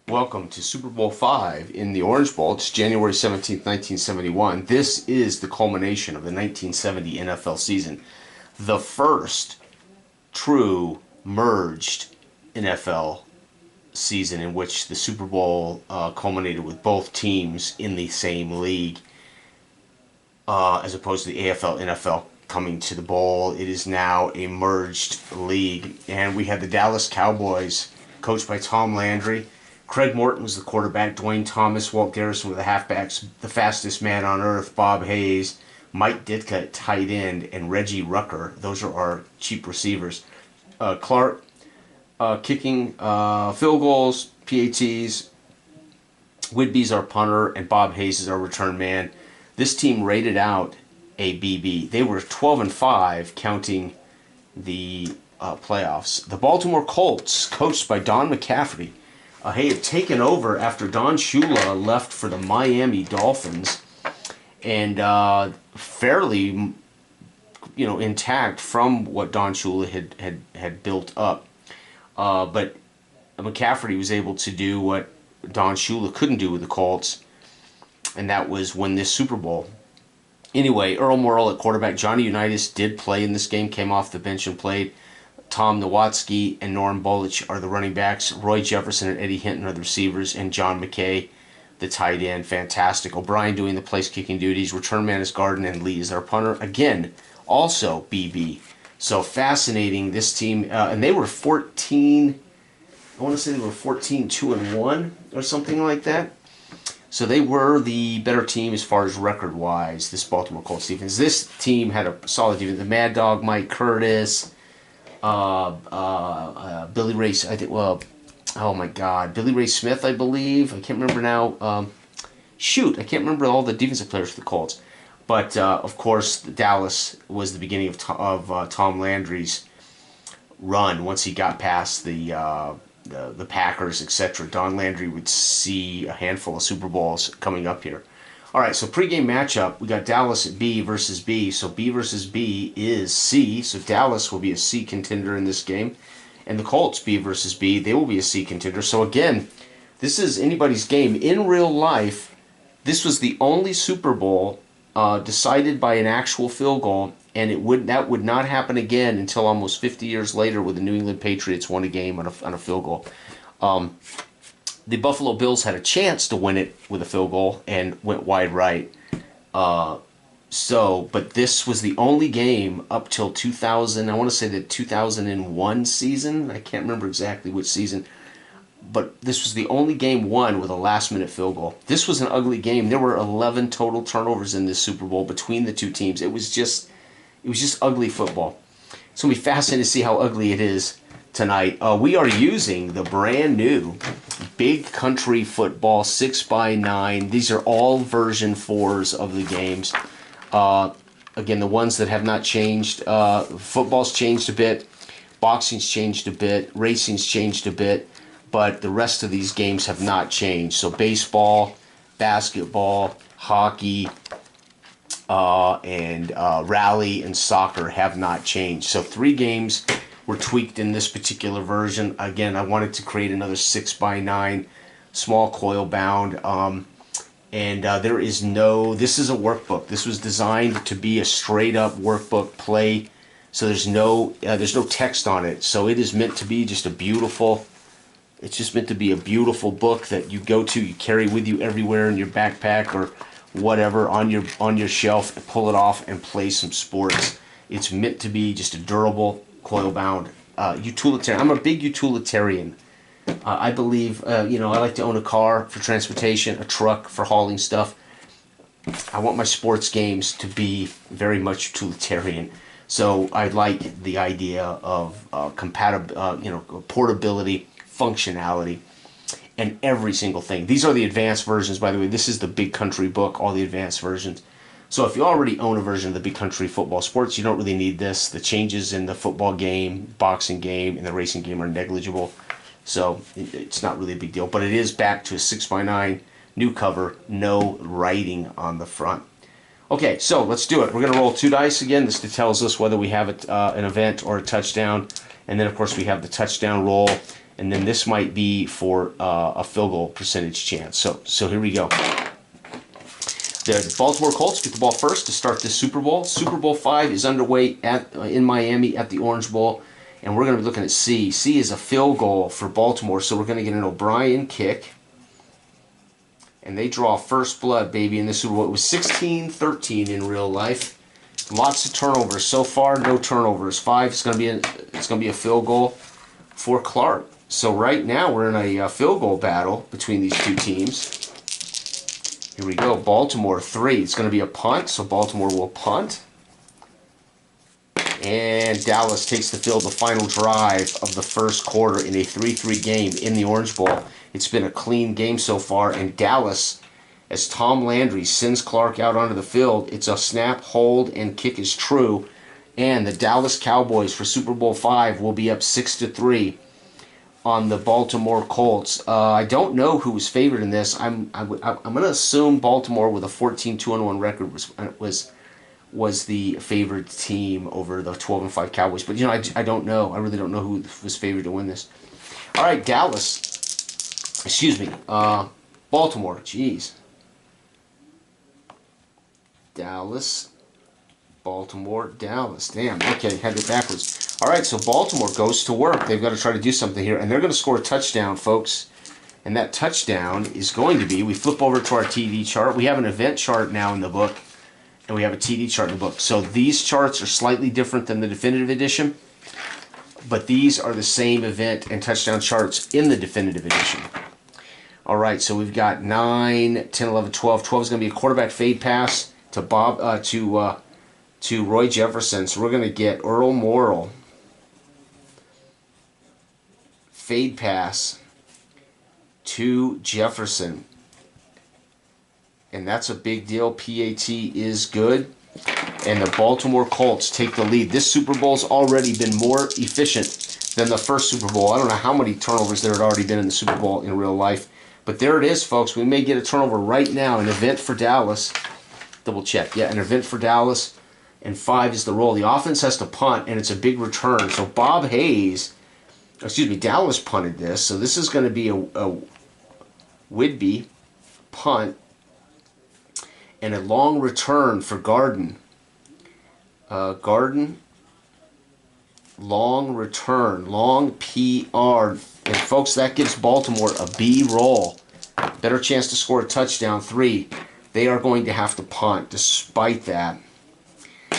Welcome to Super Bowl V in the Orange Bowl. It's January 17th, 1971. This is the culmination of the 1970 NFL season. The first true merged NFL season in which the Super Bowl culminated with both teams in the same league, as opposed to the AFL, NFL coming to the bowl. It is now a merged league. And we had the Dallas Cowboys, coached by Tom Landry. Craig Morton was the quarterback. Dwayne Thomas, Walt Garrison were the halfbacks. The fastest man on earth, Bob Hayes. Mike Ditka at tight end. And Reggie Rucker. Those are our cheap receivers. Clark kicking field goals, PATs. Whidbey's our punter. And Bob Hayes is our return man. This team rated out a BB. They were 12-5, counting the playoffs. The Baltimore Colts, coached by Don McCaffrey, he had taken over after Don Shula left for the Miami Dolphins, and fairly, intact from what Don Shula had built up. But McCaffrey was able to do what Don Shula couldn't do with the Colts, and that was win this Super Bowl. Anyway, Earl Morrall at quarterback. Johnny Unitas did play in this game, came off the bench and played. Tom Nowatzki and Norm Bolich are the running backs. Roy Jefferson and Eddie Hinton are the receivers. And John McKay, the tight end. Fantastic. O'Brien doing the place-kicking duties. Return man is Garden, and Lee is our punter. Again, also BB. So fascinating, this team. And they were 14, I want to say they were 14-2-1 or something like that. So they were the better team as far as record-wise, this Baltimore Colts defense. This team had a solid defense. The Mad Dog, Mike Curtis, Billy Ray, I think, oh my God, Billy Ray Smith, I believe. I can't remember now. I can't remember all the defensive players for the Colts. But, of course, Dallas was the beginning of Tom Landry's run. Once he got past the Packers, etc., Don Landry would see a handful of Super Bowls coming up here. All right, so pregame matchup, we got Dallas at B versus B. So B versus B is C. So Dallas will be a C contender in this game. And the Colts, B versus B, they will be a C contender. So again, this is anybody's game. In real life, this was the only Super Bowl decided by an actual field goal, and that would not happen again until almost 50 years later, when the New England Patriots won a game on a field goal. The Buffalo Bills had a chance to win it with a field goal and went wide right. But this was the only game up till 2000. I want to say the 2001 season. I can't remember exactly which season. But this was the only game won with a last-minute field goal. This was an ugly game. There were 11 total turnovers in this Super Bowl between the two teams. It was just ugly football. It's going to be fascinating to see how ugly it is tonight. We are using the brand new Big Country Football 6x9. These are all version 4s of the games. Again, the ones that have not changed. Football's changed a bit. Boxing's changed a bit. Racing's changed a bit. But the rest of these games have not changed. So baseball, basketball, hockey, and rally and soccer have not changed. So 3 games were tweaked in this particular version. Again, I wanted to create another 6x9, small coil bound. There is this is a workbook. This was designed to be a straight up workbook play. So there's no text on it. So it is meant to be just it's just meant to be a beautiful book that you go to, you carry with you everywhere in your backpack or whatever, on your shelf, and pull it off and play some sports. It's meant to be just a durable, coil-bound utilitarian. I'm a big utilitarian. I believe, I like to own a car for transportation, a truck for hauling stuff. I want my sports games to be very much utilitarian. So I like the idea of portability, functionality, and every single thing. These are the advanced versions, by the way. This is the Big Country book, all the advanced versions. So if you already own a version of the Big Country Football Sports, you don't really need this. The changes in the football game, boxing game, and the racing game are negligible. So it's not really a big deal. But it is back to a 6x9, new cover, no writing on the front. Okay, so let's do it. We're going to roll 2 dice again. This tells us whether we have an event or a touchdown. And then, of course, we have the touchdown roll. And then this might be for a field goal percentage chance. So here we go. The Baltimore Colts get the ball first to start this Super Bowl. Super Bowl 5 is underway in Miami at the Orange Bowl. And we're going to be looking at C. C is a field goal for Baltimore, so we're going to get an O'Brien kick. And they draw first blood, baby, in the Super Bowl. It was 16-13 in real life. Lots of turnovers. So far, no turnovers. 5 is going to be a field goal for Clark. So right now, we're in a field goal battle between these two teams. Here we go. Baltimore 3. It's going to be a punt, so Baltimore will punt. And Dallas takes the field the final drive of the first quarter in a 3-3 game in the Orange Bowl. It's been a clean game so far, and Dallas, as Tom Landry sends Clark out onto the field, it's a snap, hold, and kick is true. And the Dallas Cowboys for Super Bowl 5 will be up 6-3 on the Baltimore Colts. I don't know who was favored in this. I'm going to assume Baltimore with a 14-2-1 record was the favored team over the 12-5 Cowboys. But I don't know. I really don't know who was favored to win this. All right, Dallas. Excuse me. Baltimore. Jeez. Dallas. Baltimore, Dallas. Damn, okay, had it backwards. All right, so Baltimore goes to work. They've got to try to do something here, and they're going to score a touchdown, folks. And that touchdown is going to be, we flip over to our TD chart. We have an event chart now in the book, and we have a TD chart in the book. So these charts are slightly different than the definitive edition, but these are the same event and touchdown charts in the definitive edition. All right, so we've got 9, 10, 11, 12. 12 is going to be a quarterback fade pass to to Roy Jefferson. So we're going to get Earl Morrall. Fade pass to Jefferson. And that's a big deal. PAT is good. And the Baltimore Colts take the lead. This Super Bowl's already been more efficient than the first Super Bowl. I don't know how many turnovers there had already been in the Super Bowl in real life. But there it is, folks. We may get a turnover right now. An event for Dallas. Double check. Yeah, an event for Dallas. And 5 is the roll. The offense has to punt, and it's a big return. So Dallas punted this. So this is going to be a Whidbey punt and a long return for Garden. Long return, long PR. And folks, that gives Baltimore a B roll. Better chance to score a touchdown. 3. They are going to have to punt despite that.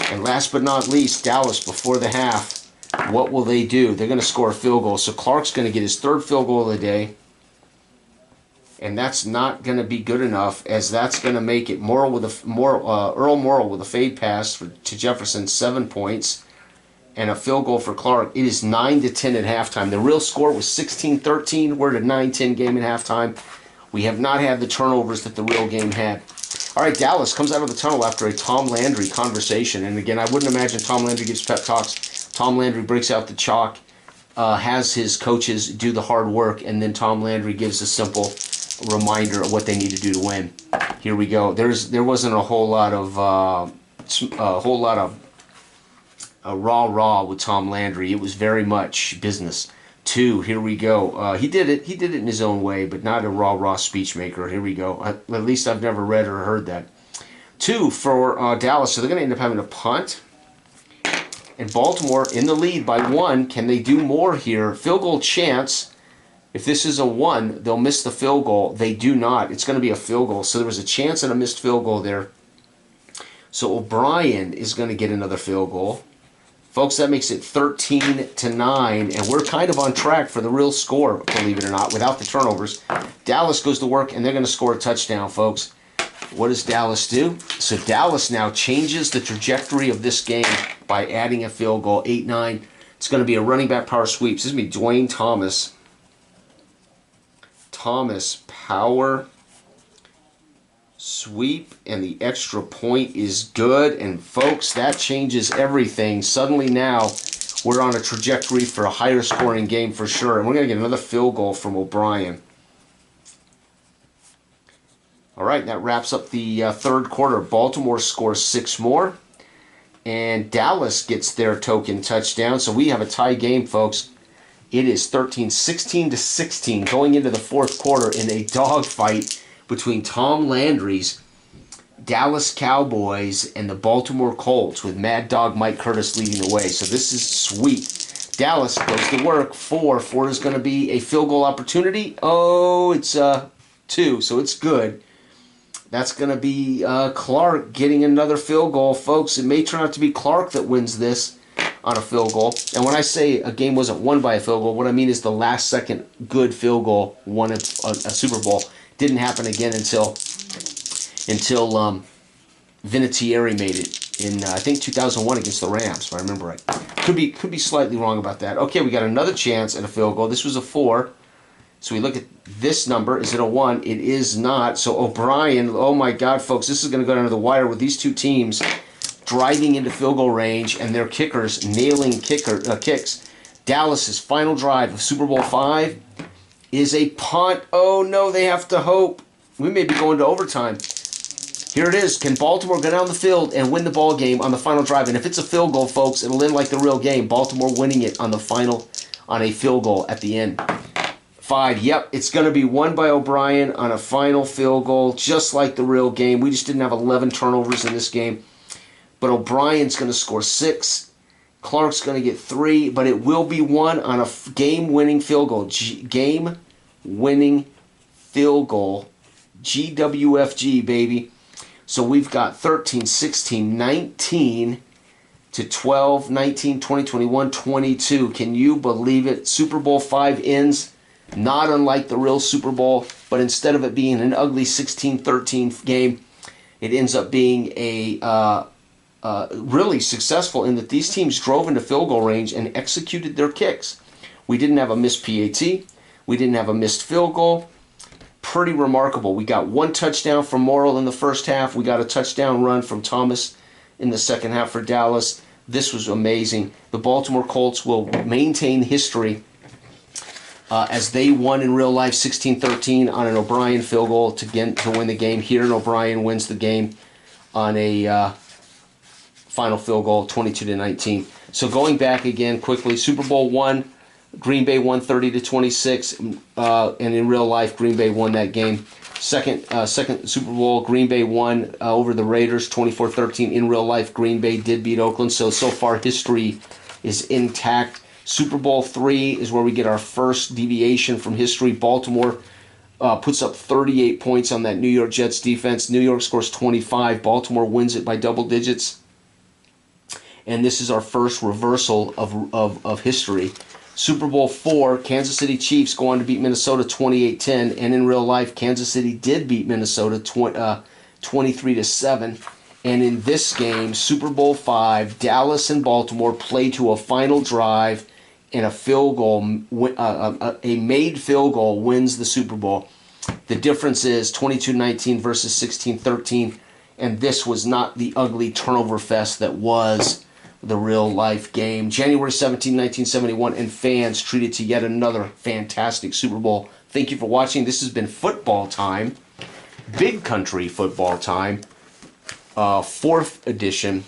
And last but not least, Dallas before the half. What will they do? They're going to score a field goal. So Clark's going to get his 3rd field goal of the day. And that's not going to be good enough, as that's going to make it Earl Morrall with a fade pass to Jefferson, 7 points. And a field goal for Clark. It is 9-10 at halftime. The real score was 16-13. We're at a 9-10 game at halftime. We have not had the turnovers that the real game had. All right, Dallas comes out of the tunnel after a Tom Landry conversation. And again, I wouldn't imagine Tom Landry gives pep talks. Tom Landry breaks out the chalk, has his coaches do the hard work, and then Tom Landry gives a simple reminder of what they need to do to win. Here we go. There wasn't a whole lot of rah-rah with Tom Landry. It was very much business. 2, here we go. He did it in his own way, but not a rah-rah speech maker. Here we go. At least I've never read or heard that. 2 for Dallas. So they're going to end up having a punt. And Baltimore in the lead by 1. Can they do more here? Field goal chance. If this is a 1, they'll miss the field goal. They do not. It's going to be a field goal. So there was a chance and a missed field goal there. So O'Brien is going to get another field goal. Folks, that makes it 13-9, and we're kind of on track for the real score, believe it or not, without the turnovers. Dallas goes to work, and they're going to score a touchdown, folks. What does Dallas do? So Dallas now changes the trajectory of this game by adding a field goal, 8-9. It's going to be a running back power sweep. This is going to be Dwayne Thomas. Power sweep, and the extra point is good. And folks, that changes everything. Suddenly now we're on a trajectory for a higher scoring game for sure. And we're going to get another field goal from O'Brien. All right, that wraps up the 3rd quarter. Baltimore scores 6 more, and Dallas gets their token touchdown. So we have a tie game, folks. It is 16 going into the fourth quarter in a dogfight between Tom Landry's Dallas Cowboys and the Baltimore Colts, with Mad Dog Mike Curtis leading the way. So this is sweet. Dallas goes to work. Four is going to be a field goal opportunity. Oh, it's 2, so it's good. That's going to be Clark getting another field goal. Folks, it may turn out to be Clark that wins this on a field goal. And when I say a game wasn't won by a field goal, what I mean is the last second good field goal won a Super Bowl. Didn't happen again until Vinatieri made it in I think 2001 against the Rams, if I remember right. Could be slightly wrong about that. Okay, we got another chance at a field goal. This was a 4. So we look at this number. Is it a 1? It is not. So O'Brien, oh my God, folks, this is going to go down to the wire with these two teams driving into field goal range and their kickers nailing kicks. Dallas's final drive of Super Bowl 5 is a punt. Oh no, they have to hope. We may be going to overtime. Here it is. Can Baltimore go down the field and win the ball game on the final drive? And if it's a field goal, folks, it'll end like the real game. Baltimore winning it on a field goal at the end. 5. Yep, it's going to be won by O'Brien on a final field goal, just like the real game. We just didn't have 11 turnovers in this game. But O'Brien's going to score 6. Clark's going to get 3, but it will be won on a game-winning field goal. Game-winning field goal. GWFG, baby. So we've got 13, 16, 19 to 12, 19, 20, 21, 22. Can you believe it? Super Bowl 5 ends not unlike the real Super Bowl, but instead of it being an ugly 16-13 game, it ends up being a really successful in that these teams drove into field goal range and executed their kicks. We didn't have a missed PAT. We didn't have a missed field goal. Pretty remarkable. We got 1 touchdown from Morrill in the first half. We got a touchdown run from Thomas in the second half for Dallas. This was amazing. The Baltimore Colts will maintain history as they won in real life 16-13 on an O'Brien field goal to win the game. Here, and O'Brien wins the game on a final field goal, 22-19. So going back again quickly, Super Bowl 1, Green Bay won 30-26, and in real life, Green Bay won that game. Second Super Bowl, Green Bay won over the Raiders 24-13. In real life, Green Bay did beat Oakland. So far, history is intact. Super Bowl 3 is where we get our first deviation from history. Baltimore puts up 38 points on that New York Jets defense. New York scores 25. Baltimore wins it by double digits. And this is our first reversal of history. Super Bowl 4, Kansas City Chiefs go on to beat Minnesota 28-10. And in real life, Kansas City did beat Minnesota 23-7. And in this game, Super Bowl 5, Dallas and Baltimore play to a final drive, and a field goal, a made field goal wins the Super Bowl. The difference is 22-19 versus 16-13, and this was not the ugly turnover fest that was the real life game. January 17, 1971, and fans treated to yet another fantastic Super Bowl. Thank you for watching. This has been Football Time, Big Country Football Time, 4th edition.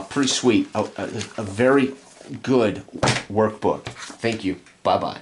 Pretty sweet. A very good workbook. Thank you. Bye-bye.